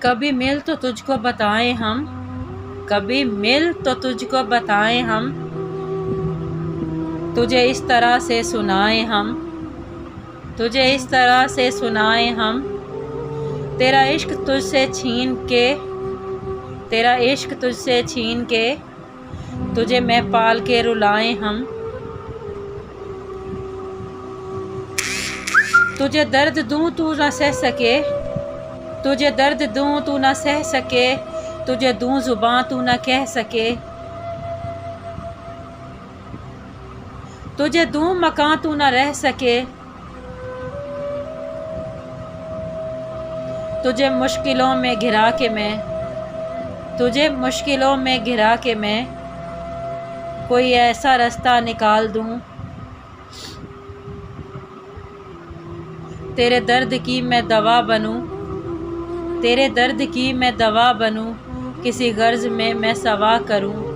कभी मिल तो तुझको बताएं हम, कभी मिल तो तुझको बताएं हम, तुझे इस तरह से सुनाएं हम, तुझे इस तरह से सुनाएं हम। तेरा इश्क तुझसे छीन के, तेरा इश्क तुझसे छीन के, तुझे मैं पाल के रुलाएं हम। तुझे दर्द दूं तू न सह सके, तुझे दर्द दूं तू न सह सके, तुझे दूं जुबां तू न कह सके। तुझे दूं मकान तू न रह सके, तुझे मुश्किलों में घिरा के मैं, तुझे मुश्किलों में घिरा के मैं कोई ऐसा रास्ता निकाल दूं। तेरे दर्द की मैं दवा बनूं, तेरे दर्द की मैं दवा बनूं, किसी गर्ज में मैं सवा करूं।